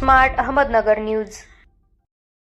Smart Ahmednagar news.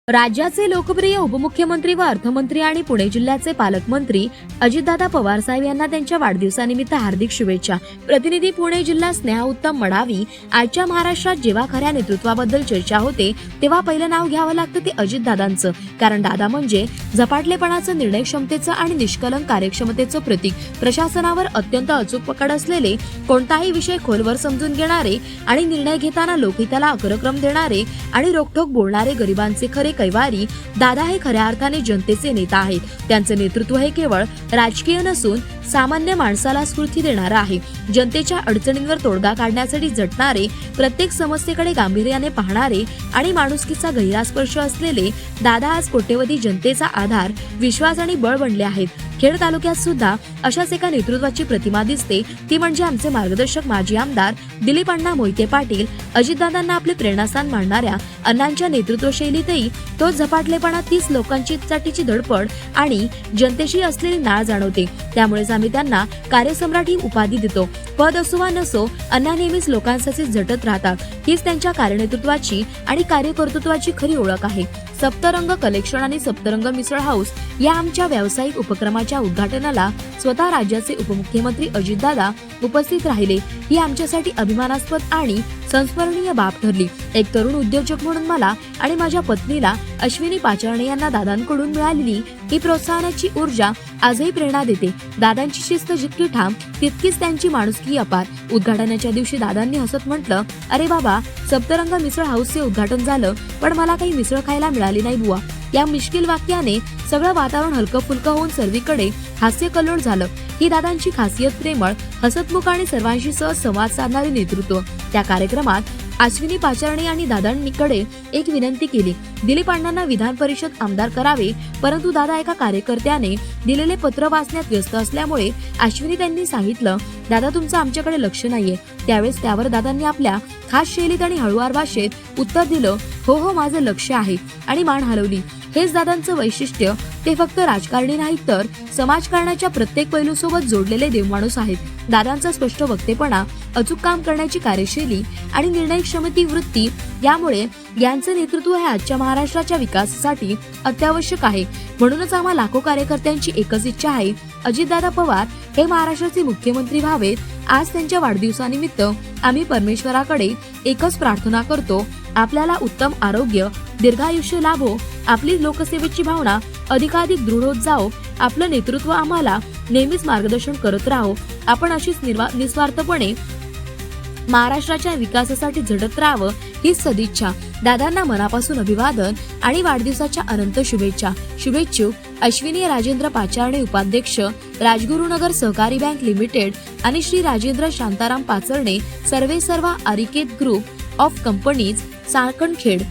राज्याचे लोकप्रिय उपमुख्यमंत्री व अर्थमंत्री आणि पुणे जिल्ह्याचे पालकमंत्री अजितदादा पवार साहेब यांना त्यांच्या वाढदिवसानिमित्त हार्दिक शुभेच्छा। प्रतिनिधी पुणे जिल्हा स्नेहा उत्तम मडावी। आजच्या महाराष्ट्रात जेव्हा खऱ्या नेतृत्वाबद्दल चर्चा होते तेव्हा पहिलं नाव घ्यावं लागतं ते अजितदादांचं, कारण दादा म्हणजे झपाटलेपणाचं, निर्णय क्षमतेचं आणि निष्कलंक कार्यक्षमतेचं प्रतीक। प्रशासनावर अत्यंत अचूक पकड असलेले, कोणताही विषय खोलवर समजून घेणारे आणि निर्णय घेताना लोकहिताला अग्रक्रम देणारे आणि रोखठोक बोलणारे, गरिबांचे खरे कैवारी दादा हे खऱ्या अर्थाने जनतेचे नेता आहेत। त्यांचं नेतृत्व हे केवळ राजकीय नसून सामान्य माणसाला स्फूर्ती देणारं आहे। जनतेच्या अडचणींवर तोडगा काढण्यासाठी झटणारे, प्रत्येक समस्येकडे गांभीर्याने पाहणारे आणि माणुसकीचा गहिरा स्पर्श असलेले दादा आज कोट्यवधी जनतेचा आधार, विश्वास आणि बळ बनले आहेत। खेड तालुक्यात सुद्धा अशाच एका नेतृत्वाची प्रतिमा दिसते, ती म्हणजे आमचे मार्गदर्शक माजी आमदार दिलीप अण्णा मोहिते पाटील। अजितदादांना आपले प्रेरणास्थान मानणाऱ्या अण्णांच्या नेतृत्व शैलीतही तोच झपाटलेपणा, तीच लोकांसाठीची धडपड आणि जनतेशी असलेली नाळ जाणवते। त्यामुळेच आम्ही त्यांना कार्यसम्राट ही उपाधी देतो। पद असो वा नसो, अण्णा नेहमीच लोकांसाठी झटत राहतात। हीच त्यांच्या कार्यनेतृत्वाची आणि कार्यकर्तृत्वाची खरी ओळख आहे। सप्तरंग कलेक्शन आणि सप्तरंग मिसळ हाऊस या आमच्या व्यावसायिक उपक्रमाच्या उद्घाटनाला स्वतः राज्याचे उपमुख्यमंत्री अजितदादा उपस्थित राहिले। ही आमच्यासाठी अभिमानास्पद आणि संस्मरणीय बाब ठरली। एक तरुण उद्योजक म्हणून मला आणि माझ्या पत्नीला अश्विनी पाचारणे यांना दादांकडून मिळालेली ही प्रोत्साहनाची ऊर्जा आजही प्रेरणा देते। दादांची शिस्त जितकी ठाम तितकीच त्यांची माणुसकी अपार। उद्घाटनाच्या दिवशी दादांनी हसत म्हटलं, अरे बाबा, सप्तरंग मिसळ हाऊसचे उद्घाटन झालं, पण मला काही मिसळ खायला मिळाली नाही बुवा। या मिश्किल वाक्याने सगळं वातावरण हलकं फुलकं होऊन सर्वीकडे हास्य कल्लोळ झालं। ही दादांची खासियत प्रेमळ, हसतमुख आणि सर्वांशी सहज संवाद साधणारे नेतृत्व। त्या कार्यक्रमात अश्विनी पाचारणे आणि दादांकडे एक विनंती केली, दिलीप अण्णांना विधान परिषद आमदार करावे, परंतु दादा एका कार्यकर्त्याने दिलेले पत्र वाचण्यात व्यस्त असल्यामुळे अश्विनी त्यांनी सांगितलं, दादा तुमचं आमच्याकडे लक्ष नाहीये। त्यावेळेस त्यावर दादांनी आपल्या खास शैलीत आणि हळूवार भाषेत उत्तर दिलं, हो हो, माझं लक्ष आहे, आणि मान हलवली। हेच दादांचं वैशिष्ट्य। ते फक्त राजकारणी नाहीत, तर समाजकारणाच्या प्रत्येक पैलूसोबत जोडलेले देवमाणूस आहेत। दादांचा स्पष्ट वक्तेपणा, अचूक काम करण्याची कार्यशैली आणि निर्णय क्षमती वृत्ती यामुळे यांचं नेतृत्व हे आजच्या महाराष्ट्राच्या विकासासाठी अत्यावश्यक आहे। म्हणूनच आम्हा लाखो कार्यकर्त्यांची एकच इच्छा आहे, अजितदादा पवार हे महाराष्ट्राचे मुख्यमंत्री व्हावेत। आज त्यांच्या वाढदिवसानिमित्त आम्ही परमेश्वराकडे एकच प्रार्थना करतो, आपल्याला उत्तम आरोग्य, दीर्घायुष्य लाभो, आपली लोकसेवेची भावना अधिकाधिक दृढ होत जाओ, आपलं नेतृत्व आम्हाला नेहमीच मार्गदर्शन करत राहो, आपण अशीच निस्वार्थपणे महाराष्ट्राच्या विकासासाठी झटत राहावं, हीच सदिच्छा। दादांना मनापासून अभिवादन आणि वाढदिवसाच्या अनंत शुभेच्छा। शुभेच्छुक अश्विनी राजेंद्र पाचारणे, उपाध्यक्ष, राजगुरुनगर सहकारी बँक लिमिटेड आणि श्री राजेंद्र शांताराम पाचरणे, सर्वेसर्वा, अरिकेत ग्रुप ऑफ कंपनीज, सारकणखेड।